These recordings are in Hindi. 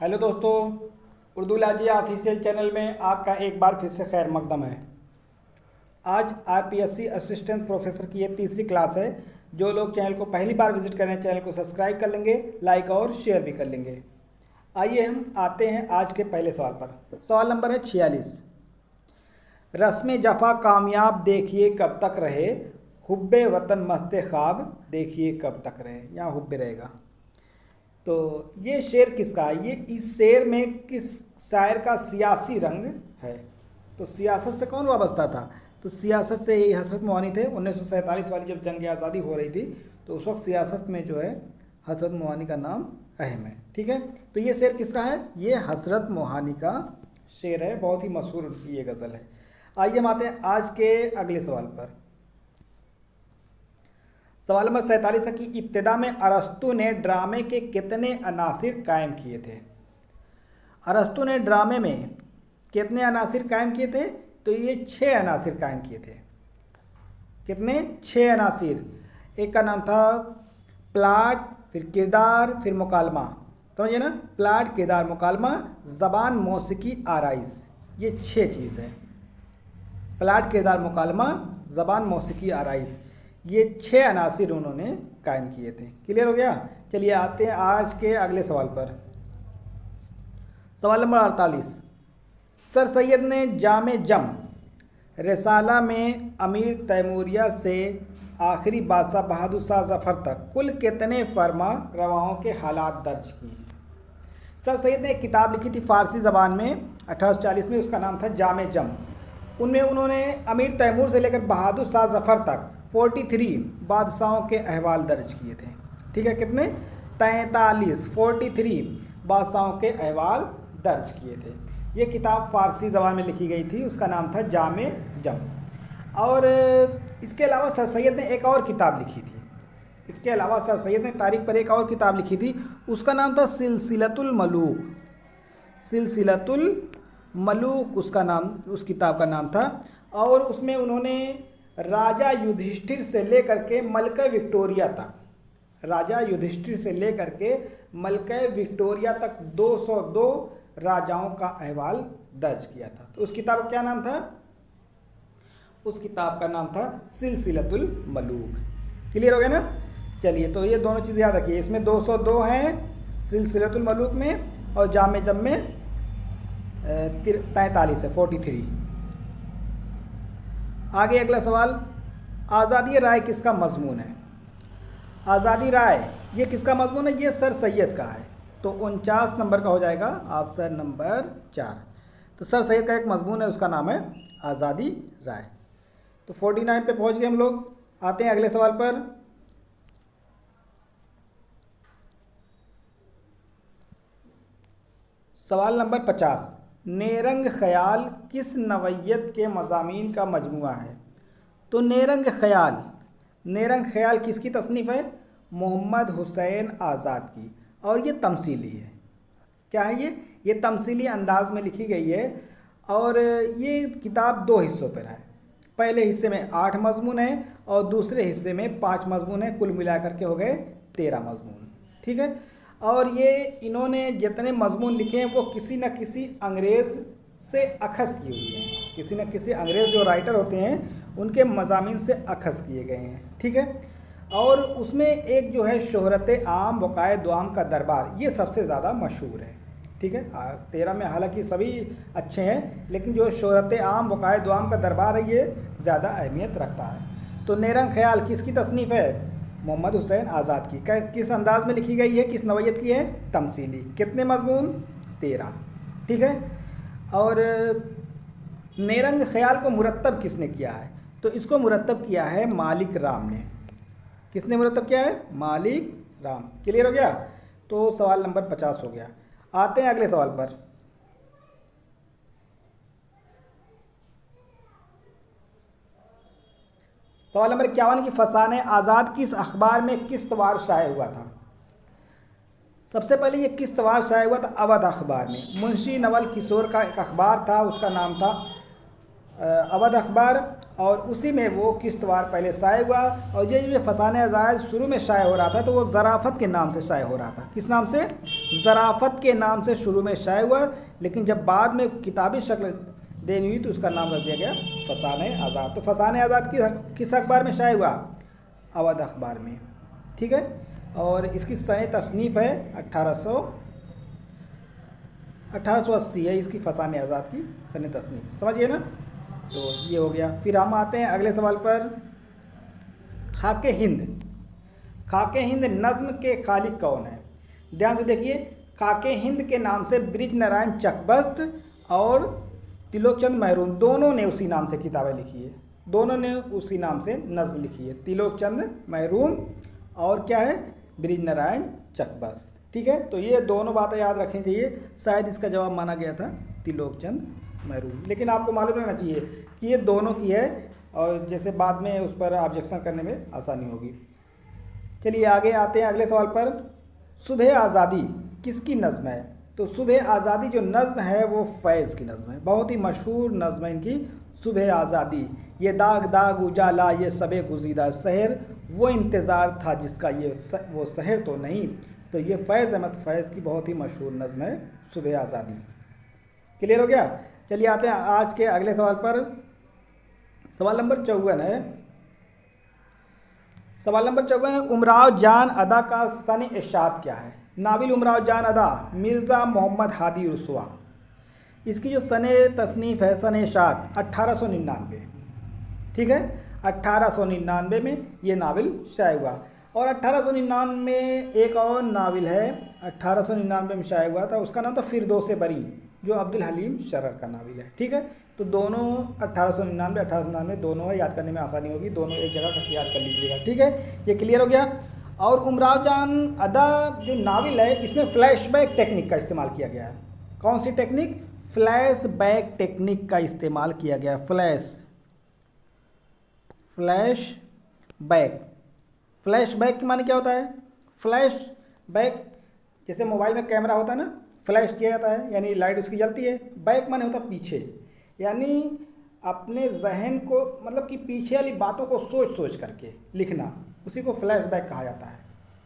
हेलो दोस्तों, उर्दू लाजिया ऑफिशियल चैनल में आपका एक बार फिर से खैर मकदम है। आज आरपीएससी असिस्टेंट प्रोफेसर की ये तीसरी क्लास है। जो लोग चैनल को पहली बार विजिट कर रहे हैं चैनल को सब्सक्राइब कर लेंगे, लाइक और शेयर भी कर लेंगे। आइए हम आते हैं आज के पहले सवाल पर। सवाल नंबर है 46। रस्म जफ़ा कामयाब देखिए कब तक रहे, हुब्बे वतन मस्ते ख्वाब देखिए कब तक रहे। यहाँ हुब्बे रहेगा। तो ये शेर किसका है? ये इस शेर में किस शायर का सियासी रंग है? तो सियासत से कौन वाबस्ता था? तो सियासत से यही हज़रत मोहानी थे। 1947 वाली जब जंग आज़ादी हो रही थी तो उस वक्त सियासत में जो है हज़रत मोहानी का नाम अहम है। ठीक है, तो ये शेर किसका है? ये हज़रत मोहानी का शेर है, बहुत ही मशहूर ये गज़ल है। आइए हम आते हैं आज के अगले सवाल पर। सवाल नंबर 47 है कि इब्तिदा में अरस्तु ने ड्रामे के कितने अनासिर कायम किए थे? अरस्तु ने ड्रामे में कितने अनासिर कायम किए थे? तो ये 6 अनासिर कायम किए थे। कितने? 6 अनासिर। एक का नाम था प्लाट, फिर किरदार, फिर मुकालमा। समझिए ना, प्लाट, किरदार, मुकालमा, ज़बान, मौसीकी, आराइश। ये 6 चीज़ है। प्लाट, किरदार, मुकालमा, ज़बान, मौसीकी, आराइश, ये 6 अनासिर उन्होंने कायम किए थे। क्लियर हो गया? चलिए आते हैं आज के अगले सवाल पर। सवाल नंबर 48। सर सैयद ने जामे जम रिसाला में अमीर तैमूरिया से आखिरी बादशाह बहादुर शाह जफ़र तक कुल कितने फरमा रवाओं के हालात दर्ज किए? सर सैयद ने एक किताब लिखी थी फ़ारसी ज़बान में 1840 में, उसका नाम था जामे जम। उनमें उन्होंने अमीर तैमूर से लेकर बहादुर शाह जफ़र तक 43 बादशाहों के अहवाल दर्ज किए थे। ठीक है, कितने? 43 बादशाहों के अहवाल दर्ज किए थे। ये किताब फ़ारसी ज़बान में लिखी गई थी, उसका नाम था जामे जम। और इसके अलावा सर सैयद ने एक और किताब लिखी थी। इसके अलावा सर सैयद ने तारीख पर एक और किताब लिखी थी, उसका नाम था सिलसिलतुल मलूक। सिलसिलतुल मलूक उसका नाम, उस किताब का नाम था। और उसमें उन्होंने राजा युधिष्ठिर से लेकर के मलका विक्टोरिया तक, राजा युधिष्ठिर से लेकर के मलका विक्टोरिया तक 202 राजाओं का अहवाल दर्ज किया था। तो उस किताब का क्या नाम था? उस किताब का नाम था सिलसिलतुल मलूक। क्लियर हो गया ना? चलिए, तो ये दोनों चीज़ें याद रखिए। इसमें 202 हैं सिलसिलतुल मलूक में, और जामे जम में 43 है, 43। आगे अगला सवाल, आज़ादी राय किसका मजमून है? आज़ादी राय ये किसका मजमून है? ये सर सैयद का है। तो 49 नंबर का हो जाएगा ऑप्शन नंबर 4। तो सर सैयद का एक मजमून है, उसका नाम है आज़ादी राय। तो 49 पे पहुंच गए हम लोग। आते हैं अगले सवाल पर। सवाल नंबर 50। नेरंग ख़याल किस नवैयत के मज़ामीन का मजमुआ है? तो नेरंग ख़याल किसकी तसनीफ़ है? मोहम्मद हुसैन आज़ाद की। और ये तमसीली है। क्या है ये? ये तमसीली अंदाज में लिखी गई है। और ये किताब 2 हिस्सों पर है। पहले हिस्से में 8 मजमून है और दूसरे हिस्से में 5 मजमून है। कुल मिलाकर के हो गए 13 मजमून। ठीक है, और ये इन्होंने जितने मजमून लिखे हैं वो किसी न किसी अंग्रेज़ से अखज़ की हुई हैं। किसी न किसी अंग्रेज़ जो राइटर होते हैं उनके मज़ामीन से अखज़ किए गए हैं। ठीक है, और उसमें एक जो है शोहरत आम वक़ाए दुआम का दरबार, ये सबसे ज़्यादा मशहूर है। ठीक है, 13 में हालांकि सभी अच्छे हैं, लेकिन जो शोहरत आम वक़ाए दुआम का दरबार है ये ज़्यादा अहमियत रखता है। तो नेरंग ख़याल किसकी तसनीफ़ है? मोहम्मद हुसैन आज़ाद की। किस अंदाज में लिखी गई है? किस नवैयत की है? तमसीली। कितने मजमून? 13। ठीक है, और नेरंग ख़याल को मुरत्तब किसने किया है? तो इसको मुरत्तब किया है मालिक राम ने। किसने मुरत्तब किया है? मालिक राम। क्लियर हो गया? तो सवाल नंबर 50 हो गया। आते हैं अगले सवाल पर। सवाल नंबर 51 की फसान आज़ाद किस अखबार में किस्तवार शाये हुआ था? सबसे पहले ये किस्तवार शाये हुआ था अवध अखबार में। मुंशी नवल किशोर का एक अखबार था, उसका नाम था अवध अखबार, और उसी में वो किश्तवार पहले शाये हुआ। और ये फसाने आज़ाद शुरू में शाये हो रहा था तो वो ज़राफ़त के नाम से शाये हो रहा था। किस नाम से? ज़राफ़त के नाम से शुरू में शाये हुआ, लेकिन जब बाद में किताबी शक्ल देनी हुई तो उसका नाम रख दिया गया फसाने आज़ाद। तो फसाने आज़ाद किस अखबार में शाये हुआ? अवध अखबार में। ठीक है, और इसकी सने तसनीफ़ है 1880 है इसकी फसाने आज़ाद की सने तसनीफ़। समझिए ना, तो ये हो गया। फिर हम आते हैं अगले सवाल पर। खाके हिंद, खाके हिंद नज़्म के खालिक कौन है? ध्यान से देखिए, खाके हिंद के नाम से ब्रिज नारायण चकबस्त और तिलोकचंद महरून दोनों ने उसी नाम से किताबें लिखी है, दोनों ने उसी नाम से नज़्म लिखी है, तिलोकचंद महरून और क्या है, ब्रिज नारायण चकबस्त। ठीक है, तो ये दोनों बातें याद रखनी चाहिए। शायद इसका जवाब माना गया था तिलोकचंद महरून, लेकिन आपको मालूम रहना चाहिए कि ये दोनों की है, और जैसे बाद में उस पर ऑब्जेक्शन करने में आसानी होगी। चलिए आगे आते हैं अगले सवाल पर। सुबह आज़ादी किसकी नज़्म है? तो सुबह आज़ादी जो नज़्म है वो फैज़ की नज़्म है, बहुत ही मशहूर नज़्म है इनकी, सुबह आज़ादी। ये दाग दाग उजाला ये सबे गुज़ीदा शहर, वो इंतज़ार था जिसका ये वो शहर तो नहीं। तो ये फैज़ अहमद फैज़ की बहुत ही मशहूर नज़्म है सुबह आज़ादी। क्लियर हो गया? चलिए आते हैं आज के अगले सवाल पर। सवाल नंबर 54 है। सवाल नंबर 54 है, उमराव जान अदा का सन इशात क्या है? नाविल उमराव जान अदा मिर्ज़ा मोहम्मद हादी रुसवा, इसकी जो सन तसनीफ़ है सन इशात 1899। ठीक है, 1899 में ये नावल शाये हुआ। और 1899 में एक और नावल है 1899 में शाये हुआ था, उसका नाम था फिरदौस बरी, जो अब्दुल हलीम शरर का नावल है। ठीक है, तो दोनों 1899 1899 दोनों है, याद करने में आसानी होगी, दोनों एक जगह का याद कर लीजिएगा। ठीक है, ये क्लियर हो गया। और उमराव जान अदा जो नावल है इसमें फ्लैशबैक टेक्निक का इस्तेमाल किया गया है। कौन सी टेक्निक? फ्लैशबैक टेक्निक का इस्तेमाल किया गया है। फ्लैशबैक, फ्लैशबैक के माने क्या होता है? फ्लैशबैक जैसे मोबाइल में कैमरा होता है ना, फ्लैश किया जाता है यानी लाइट उसकी जलती है। बैक माने होता है पीछे, यानी अपने जहन को मतलब कि पीछे वाली बातों को सोच सोच करके लिखना, उसी को फ्लैशबैक कहा जाता है।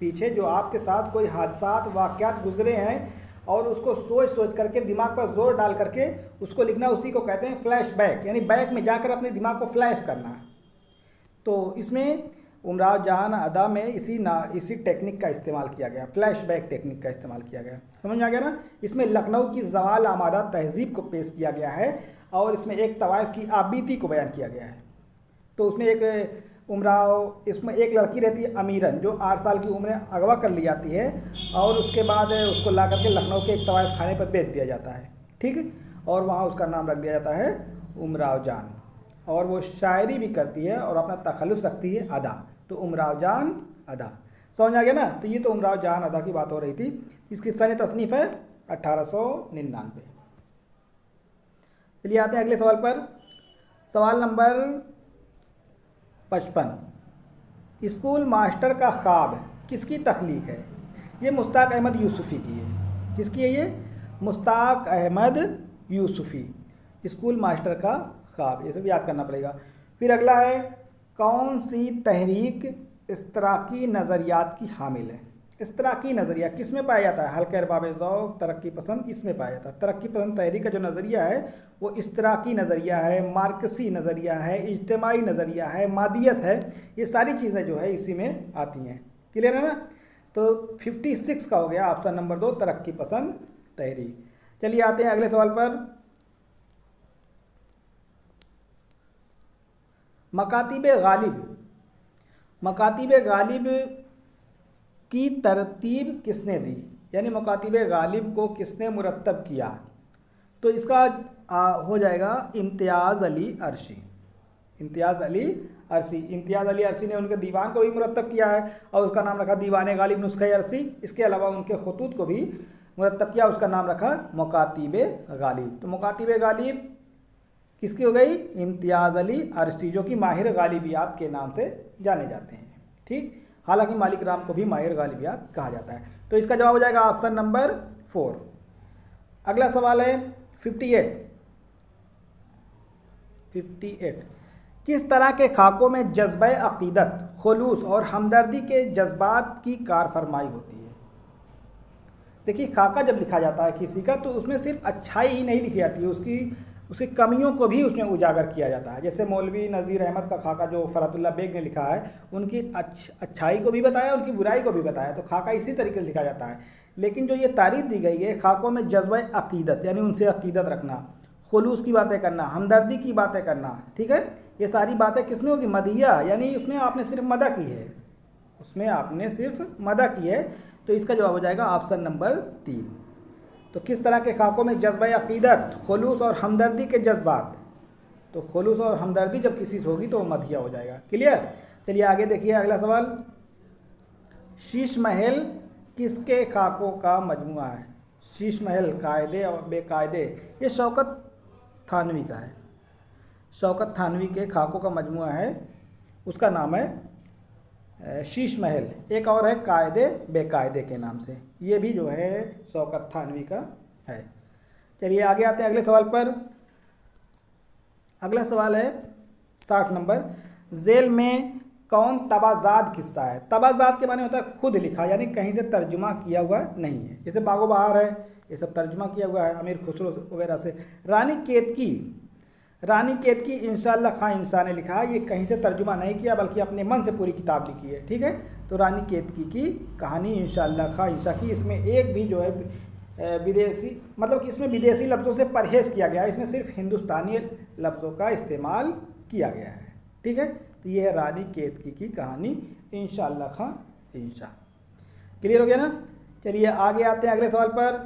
पीछे जो आपके साथ कोई हादसात वाक़यात गुजरे हैं और उसको सोच सोच करके दिमाग पर जोर डाल करके उसको लिखना, उसी को कहते हैं फ्लैशबैक, यानी बैक में जाकर अपने दिमाग को फ्लैश करना। तो इसमें उमराव जान अदा में इसी टेक्निक का इस्तेमाल किया गया, फ्लैशबैक टेक्निक का इस्तेमाल किया गया। समझ में आ गया ना? इसमें लखनऊ की ज़वाल आमादा तहज़ीब को पेश किया गया है और इसमें एक तवाइफ की आबीती को बयान किया गया है। तो उसमें इसमें एक लड़की रहती है अमीरन, जो 8 साल की उम्र में अगवा कर ली जाती है और उसके बाद उसको ला करके लखनऊ के एक तवाइफ खाने पर बेच दिया जाता है। ठीक है, और वहाँ उसका नाम रख दिया जाता है उमराव जान, और वो शायरी भी करती है और अपना तखल्लुस रखती है अदा, तो उमराव जान अदा। समझ आ गया ना? तो ये तो उमराव जान अदा की बात हो रही थी। इसकी सन तसनीफ़ है 1899। चलिए आते हैं अगले सवाल पर। सवाल नंबर 55, स्कूल मास्टर का ख्वाब किसकी तख्लीक है? ये मुश्ताक अहमद यूसुफ़ी की है। किसकी है ये? मुश्ताक अहमद यूसुफ़ी, स्कूल मास्टर का ख्वाब, ये सब याद करना पड़ेगा। फिर अगला है, कौन सी तहरीक इस्तराकी नज़रियात की हामिल है? इस्तराकी नज़रिया किस में पाया जाता है? हल्के अरबाब ज़ौक़, तरक्की पसंद, इसमें पाया जाता है। तरक्की पसंद तहरीक का जो नज़रिया है वो इस्तराकी नज़रिया है, मार्क्सी नज़रिया है, इज्तिमाई नज़रिया है, मादियत है, ये सारी चीज़ें जो है इसी में आती हैं। क्लियर है ना? तो 56 का हो गया ऑप्शन नंबर 2, तरक्की पसंद तहरीक। चलिए आते हैं अगले सवाल पर। मकातिब गालिब की तरतीब किसने दी? यानी मकातिब गालिब को किसने मुरत्तब किया? तो इसका हो जाएगा इम्तियाज़ अली अरशी। इम्तियाज़ अली अरशी ने उनके दीवान को भी मुरत्तब किया है और उसका नाम रखा दीवान गालिब नुस्खे अरशी। इसके अलावा उनके खतूत को भी मुरत्तब किया, उसका नाम रखा मकातिब गालिब। तो मकातिब गालिब किसकी हो गई? इम्तियाज़ अली अरशी, जो कि माहिर गालिबियात के नाम से जाने जाते हैं। ठीक, हालांकि मालिक राम को भी माहिर गालिबियात कहा जाता है। तो इसका जवाब हो जाएगा ऑप्शन नंबर 4। अगला सवाल है 58, 58। किस तरह के खाकों में जज्बा अक़ीदत, खुलूस और हमदर्दी के जज्बात की कारफरमाई होती है? देखिए, खाका जब लिखा जाता है किसी का तो उसमें सिर्फ अच्छाई ही नहीं लिखी जाती है, उसकी कमियों को भी उसमें उजागर किया जाता है। जैसे मौलवी नज़ीर अहमद का खाका जो फ़रातुल्लाह बेग ने लिखा है, उनकी अच्छाई को भी बताया, उनकी बुराई को भी बताया, तो खाका इसी तरीके से लिखा जाता है। लेकिन जो ये तारीफ़ दी गई है खाकों में जज्बा अक़ीदत यानी उनसे अक़ीदत रखना, खुलूस की बातें करना, हमदर्दी की बातें करना, ठीक है, ये सारी बातें किसमें होगी? मदहिया, यानी उसमें आपने सिर्फ मदह की है, उसमें आपने सिर्फ मदह की है। तो इसका जवाब हो जाएगा ऑप्शन नंबर 3। तो किस तरह के खाकों में जज्बा अक़ीदत, खुलूस और हमदर्दी के जज्बात, तो खुलूस और हमदर्दी जब किसी से होगी तो वो मदहिया हो जाएगा। क्लियर? चलिए आगे देखिए अगला सवाल। शीश महल किसके खाकों का मजमुआ है? शीश महल कायदे और बेकायदे, ये शौकत थानवी का है। शौकत थानवी के खाकों का मजमुआ है, उसका नाम है शीश महल। एक और है कायदे बेकायदे के नाम से, ये भी जो है शौकत थानवी का है। चलिए आगे आते हैं अगले सवाल पर। अगला सवाल है 60 नंबर। जेल में कौन तबाजाद किस्सा है? तबाजाद के माने होता है खुद लिखा, यानी कहीं से तर्जुमा किया हुआ नहीं है। जैसे बागो बहार है, ये सब तर्जुमा किया हुआ है अमीर खुसरो वगैरह से। रानी केतकी इंशाअल्लाह खां इंसान ने लिखा है, ये कहीं से तर्जुमा नहीं किया बल्कि अपने मन से पूरी किताब लिखी है, ठीक है। तो रानी केतकी की कहानी इंशाअल्लाह खां इंशा की, इसमें एक भी जो है विदेशी, मतलब कि इसमें विदेशी लफ्ज़ों से परहेज़ किया गया है, इसमें सिर्फ हिंदुस्तानी लफ्ज़ों का इस्तेमाल किया गया है, ठीक है। तो ये है रानी केतकी की कहानी इंशाअल्लाह खां इंशा। क्लियर हो गया ना? चलिए आगे आते हैं अगले सवाल पर।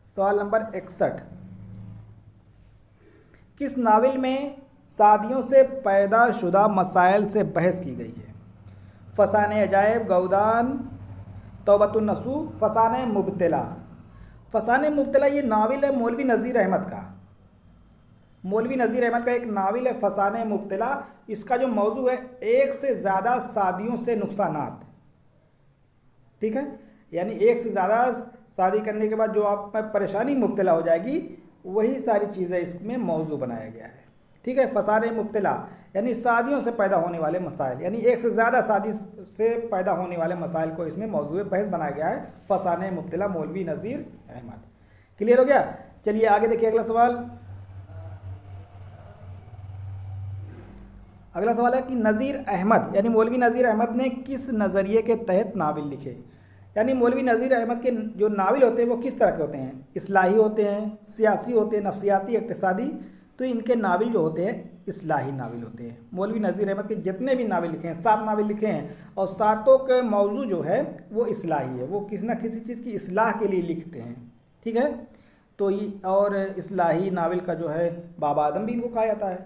सवाल नंबर 61। किस नावल में शादियों से पैदा शुदा मसाइल से बहस की गई है? फसाने अजायब, गौदान, तौबतुन नसूह, फसाने मुब्तला। फसाने मुब्तला ये नावल है मौलवी नज़ीर अहमद का। मौलवी नज़ीर अहमद का एक नावल है फसाने मुब्तला। इसका जो मौजू है एक से ज़्यादा शादियों से नुकसानात, ठीक है, यानी एक से ज़्यादा शादी करने के बाद जो आप में परेशानी मुब्तला हो जाएगी, वही सारी चीज़ें इसमें मौजू बनाया गया है, ठीक है। फसाने मुब्तला यानी शादियों से पैदा होने वाले मसाइल, यानी एक से ज़्यादा शादी से पैदा होने वाले मसाइल को इसमें मौजू बहस बनाया गया है। फसाने मुब्तला मौलवी नज़ीर अहमद। क्लियर हो गया? चलिए आगे देखिए अगला सवाल। अगला सवाल है कि नज़ीर अहमद यानी मौलवी नज़ीर अहमद ने किस नज़रिए के तहत नावल लिखे? यानी मौलवी नज़ीर अहमद के जो नावल होते हैं वो किस तरह के होते हैं? इस्लाही होते हैं, सियासी होते हैं, नफ्सियाती, इक़्तिसादी। तो इनके नावल जो होते हैं इस्लाही नावल होते हैं। मौलवी नज़ीर अहमद के जितने भी नावल लिखे हैं, 7 नावल लिखे हैं, और 7 के मौजू जो है वो इस्लाही है, वो किसी न किसी चीज़ की इस्लाह के लिए लिखते हैं, ठीक है। तो ये और इस्लाही नावल का जो है बाबा आदम भी इनको कहा जाता है।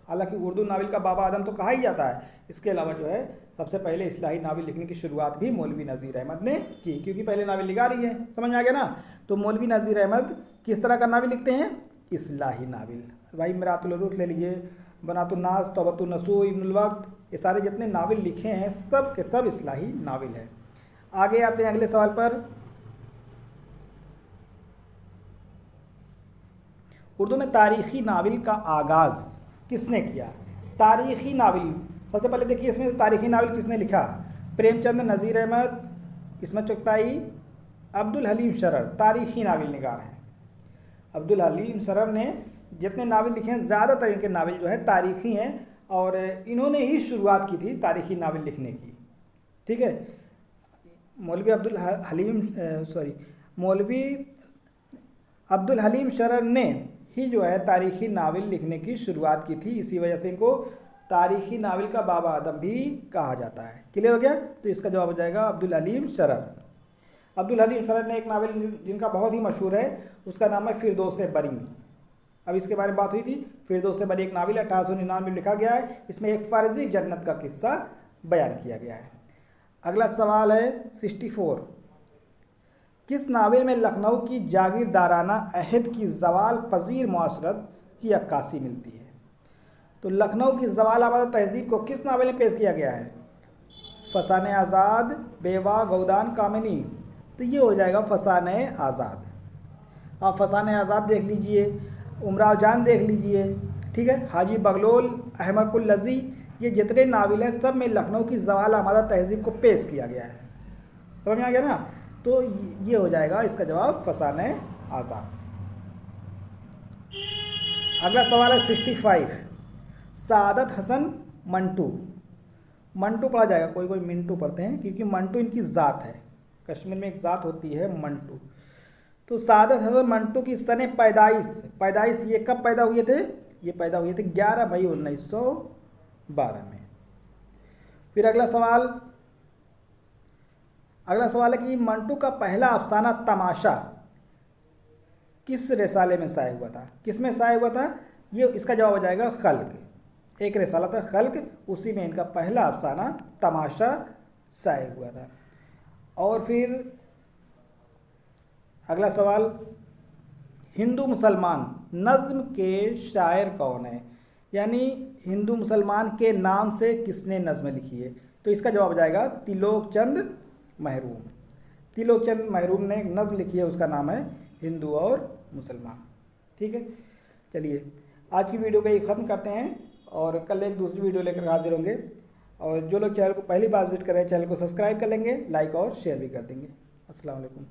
हालांकि उर्दू नावल का बाबा आदम तो कहा ही जाता है, इसके अलावा जो है सबसे पहले इस्लाही नावल लिखने की शुरुआत भी मौलवी नज़ीर अहमद ने की, क्योंकि पहले नावल लिखा रही है, समझ में आ गया ना। तो मौलवी नज़ीर अहमद किस तरह का नावल लिखते हैं? इस्लाही नावल। भाई मिरातुल उरूज ले लीजिए, बनातुन नास, तौबतुन नसूह, इब्नुल वक्त, ये सारे जितने नावल लिखे हैं सब के सब इस्लाही नावल हैं। आगे आते हैं अगले सवाल पर। उर्दू में तारीख़ी नावल का आगाज़ किसने किया? तारीख़ी नावल सबसे पहले देखिए इसमें तारीख़ी नावल किसने लिखा? प्रेमचंद, नज़ीर अहमद, इस्मत चुगताई, अब्दुल हलीम शरर तारीख़ी नावल निगार हैं। अब्दुल हलीम शरर ने जितने नावल लिखे हैं ज़्यादातर इनके नावल जो है तारीख़ी हैं, और इन्होंने ही शुरुआत की थी तारीख़ी नावल लिखने की, ठीक है। मौलवी अब्दुल हलीम शरर ने ही जो है तारीख़ी नावल लिखने की शुरुआत की थी, इसी वजह से इनको तारीख़ी नावल का बाबा आदम भी कहा जाता है। क्लियर हो गया? तो इसका जवाब हो जाएगा अब्दुल हलीम शरर। अब्दुल हलीम शरर ने एक नावल जिनका बहुत ही मशहूर है, उसका नाम है फिरदौस बरी। अब इसके बारे में बात हुई थी। फिरदौस बरी एक नावल 1899 में लिखा गया है, इसमें एक फ़र्जी जन्नत का किस्सा बयान किया गया है। अगला सवाल है 64। किस नावल में लखनऊ की जागीरदाराना अहद की ज़वाल पजीर मुआशरत की अक्कासी मिलती है? तो लखनऊ की ज़वाल आमदा तहज़ीब को किस नावल में पेश किया गया है? फसाने आज़ाद, बेवा, गौदान, कामिनी। तो ये हो जाएगा फसाने आज़ाद। आप फसाने आज़ाद देख लीजिए, उमराव जान देख लीजिए, ठीक है। हाजी बगलोल, अहमद कुल लजी, ये जितने नावल हैं सब में लखनऊ की ज़वाल आमादा तहज़ीब को पेश किया गया है। समझ में आ गया ना। तो ये हो जाएगा इसका जवाब फसाने आज़ाद। अगला सवाल है 65। सादत हसन मंटू, मंटू पढ़ा जाएगा, कोई कोई मिंटू पढ़ते हैं क्योंकि मंटू इनकी ज़ात है, कश्मीर में एक ज़ात होती है मंटू। तो सादत हसन मंटू की सने पैदाइश ये कब पैदा हुए थे? ये पैदा हुए थे 11 मई 1912 में। फिर अगला सवाल है कि मंटू का पहला अफसाना तमाशा किस रिसाले में शाये हुआ था? किस में शाये हुआ था? ये इसका जवाब हो जाएगा खल्क। एक रिसाला था खल्क, उसी में इनका पहला अफसाना तमाशा शाये हुआ था। और फिर अगला सवाल, हिंदू मुसलमान नज़्म के शायर कौन है? यानी हिंदू मुसलमान के नाम से किसने नज़्म लिखी है? तो इसका जवाब हो जाएगा तिलोक चंद महरूम। तिलोक चंद महरूम ने एक नज़्म लिखी है, उसका नाम है हिंदू और मुसलमान। ठीक है, चलिए आज की वीडियो को ये ख़त्म करते हैं और कल एक दूसरी वीडियो लेकर हाजिर होंगे। और जो लोग चैनल को पहली बार विजिट कर रहे हैं चैनल को सब्सक्राइब कर लेंगे, लाइक और शेयर भी कर देंगे। अस्सलाम वालेकुम।